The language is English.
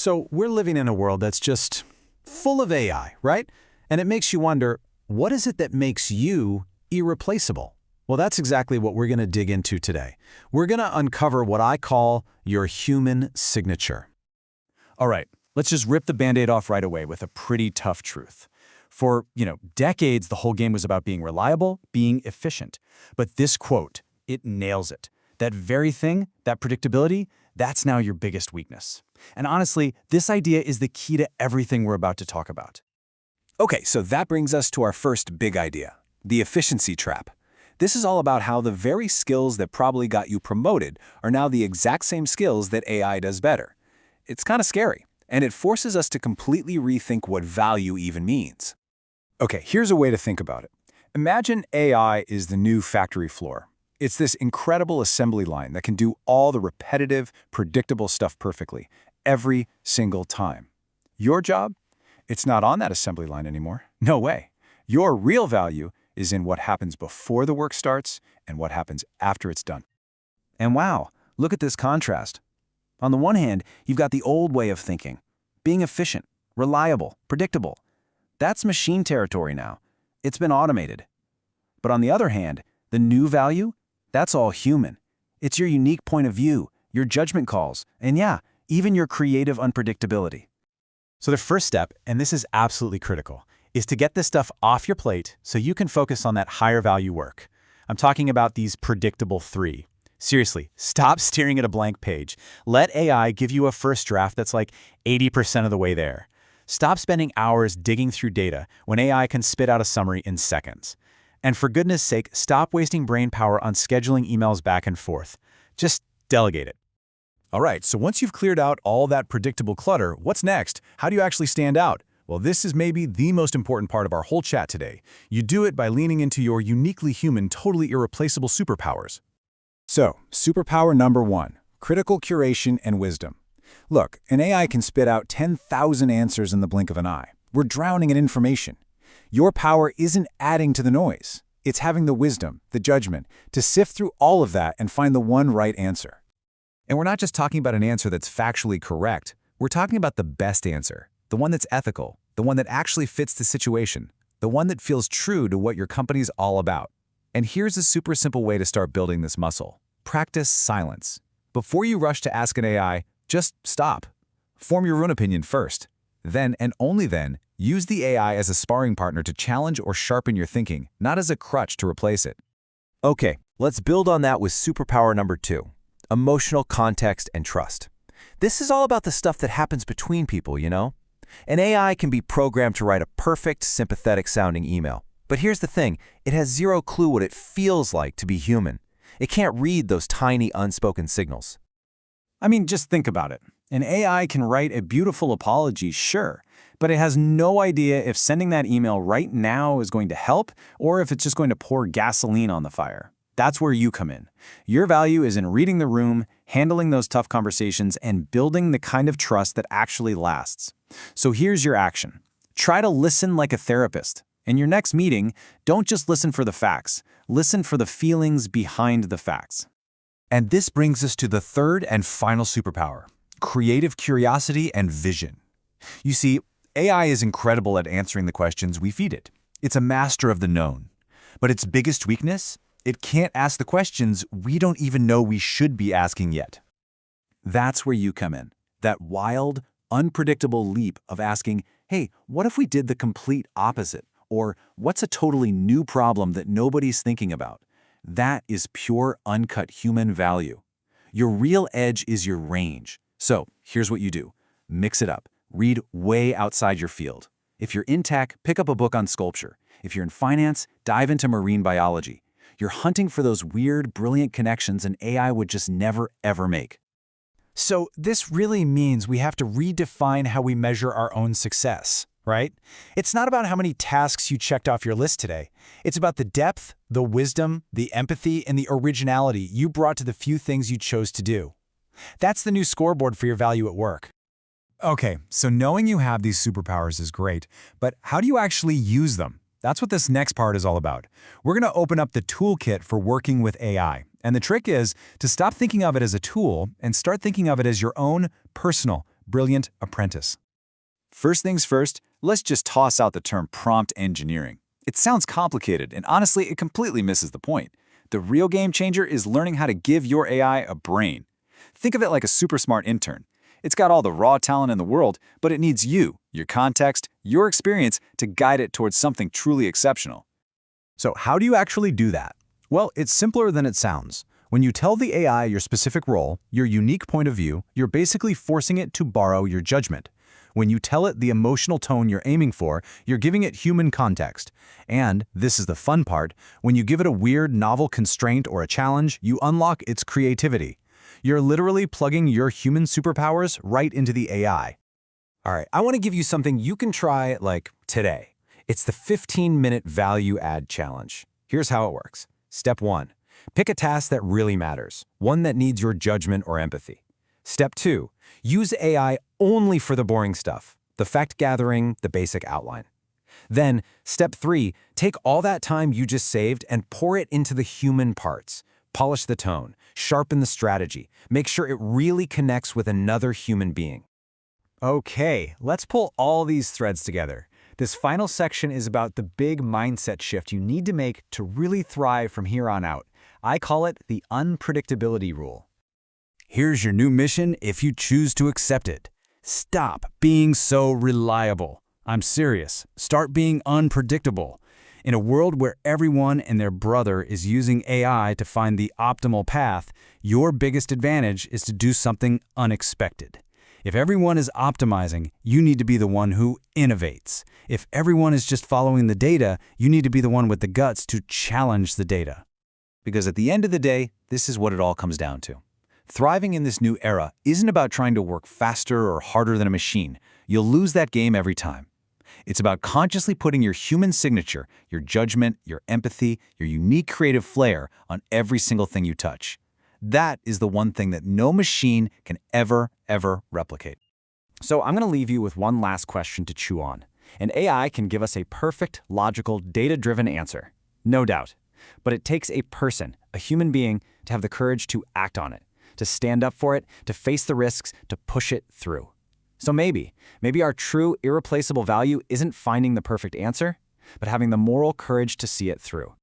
So we're living in a world that's just full of AI, right? And it makes you wonder, what is it that makes you irreplaceable? Well, that's exactly what we're going to dig into today. We're going to uncover what I call your human signature. All right, let's just rip the Band-Aid off right away with a pretty tough truth. For, decades, the whole game was about being reliable, being efficient. But this quote, it nails it. That very thing, that predictability, that's now your biggest weakness. And honestly, this idea is the key to everything we're about to talk about. Okay, so that brings us to our first big idea, the efficiency trap. This is all about how the very skills that probably got you promoted are now the exact same skills that AI does better. It's kind of scary, and it forces us to completely rethink what value even means. Okay, here's a way to think about it. Imagine AI is the new factory floor. It's this incredible assembly line that can do all the repetitive, predictable stuff perfectly, every single time. Your job? It's not on that assembly line anymore. No way. Your real value is in what happens before the work starts and what happens after it's done. And wow, look at this contrast. On the one hand, you've got the old way of thinking, being efficient, reliable, predictable. That's machine territory now. It's been automated. But on the other hand, the new value, that's all human. It's your unique point of view, your judgment calls, and yeah, even your creative unpredictability. So the first step, and this is absolutely critical, is to get this stuff off your plate so you can focus on that higher value work. I'm talking about these predictable 3. Seriously, stop staring at a blank page. Let AI give you a first draft that's like 80% of the way there. Stop spending hours digging through data when AI can spit out a summary in seconds. And for goodness sake, stop wasting brain power on scheduling emails back and forth. Just delegate it. All right, so once you've cleared out all that predictable clutter, what's next? How do you actually stand out? Well, this is maybe the most important part of our whole chat today. You do it by leaning into your uniquely human, totally irreplaceable superpowers. So, superpower number 1, critical curation and wisdom. Look, an AI can spit out 10,000 answers in the blink of an eye. We're drowning in information. Your power isn't adding to the noise. It's having the wisdom, the judgment, to sift through all of that and find the one right answer. And we're not just talking about an answer that's factually correct. We're talking about the best answer, the one that's ethical, the one that actually fits the situation, the one that feels true to what your company's all about. And here's a super simple way to start building this muscle. Practice silence. Before you rush to ask an AI, just stop. Form your own opinion first. Then, and only then, use the AI as a sparring partner to challenge or sharpen your thinking, not as a crutch to replace it. Okay, let's build on that with superpower number 2, emotional context and trust. This is all about the stuff that happens between people, An AI can be programmed to write a perfect, sympathetic-sounding email. But here's the thing, it has zero clue what it feels like to be human. It can't read those tiny, unspoken signals. I mean, just think about it. An AI can write a beautiful apology, sure, but it has no idea if sending that email right now is going to help or if it's just going to pour gasoline on the fire. That's where you come in. Your value is in reading the room, handling those tough conversations, and building the kind of trust that actually lasts. So here's your action. Try to listen like a therapist. In your next meeting, don't just listen for the facts. Listen for the feelings behind the facts. And this brings us to the third and final superpower, creative curiosity and vision. You see, AI is incredible at answering the questions we feed it. It's a master of the known. But its biggest weakness? It can't ask the questions we don't even know we should be asking yet. That's where you come in. That wild, unpredictable leap of asking, hey, what if we did the complete opposite? Or what's a totally new problem that nobody's thinking about? That is pure, uncut human value. Your real edge is your range. So here's what you do. Mix it up. Read way outside your field. If you're in tech, pick up a book on sculpture. If you're in finance, dive into marine biology. You're hunting for those weird, brilliant connections an AI would just never, ever make. So this really means we have to redefine how we measure our own success, right? It's not about how many tasks you checked off your list today. It's about the depth, the wisdom, the empathy, and the originality you brought to the few things you chose to do. That's the new scoreboard for your value at work. Okay, so knowing you have these superpowers is great, but how do you actually use them? That's what this next part is all about. We're going to open up the toolkit for working with AI. And the trick is to stop thinking of it as a tool and start thinking of it as your own personal, brilliant apprentice. First things first, let's just toss out the term prompt engineering. It sounds complicated, and honestly, it completely misses the point. The real game changer is learning how to give your AI a brain. Think of it like a super smart intern. It's got all the raw talent in the world, but it needs you, your context, your experience to guide it towards something truly exceptional. So how do you actually do that? Well, it's simpler than it sounds. When you tell the AI your specific role, your unique point of view, you're basically forcing it to borrow your judgment. When you tell it the emotional tone you're aiming for, you're giving it human context. And, this is the fun part, when you give it a weird, novel constraint or a challenge, you unlock its creativity. You're literally plugging your human superpowers right into the AI. All right, I want to give you something you can try, like, today. It's the 15-minute value add challenge. Here's how it works. Step 1. Pick a task that really matters, one that needs your judgment or empathy. Step 2. Use AI only for the boring stuff, the fact gathering, the basic outline. Then, Step 3. Take all that time you just saved and pour it into the human parts. Polish the tone, sharpen the strategy, make sure it really connects with another human being. Okay, let's pull all these threads together. This final section is about the big mindset shift you need to make to really thrive from here on out. I call it the Unpredictability Rule. Here's your new mission if you choose to accept it. Stop being so reliable. I'm serious. Start being unpredictable. In a world where everyone and their brother is using AI to find the optimal path, your biggest advantage is to do something unexpected. If everyone is optimizing, you need to be the one who innovates. If everyone is just following the data, you need to be the one with the guts to challenge the data. Because at the end of the day, this is what it all comes down to. Thriving in this new era isn't about trying to work faster or harder than a machine. You'll lose that game every time. It's about consciously putting your human signature, your judgment, your empathy, your unique creative flair on every single thing you touch. That is the one thing that no machine can ever replicate. So I'm going to leave you with one last question to chew on. An AI can give us a perfect, logical, data-driven answer. No doubt. But it takes a person, a human being, to have the courage to act on it, to stand up for it, to face the risks, to push it through. So maybe our true irreplaceable value isn't finding the perfect answer, but having the moral courage to see it through.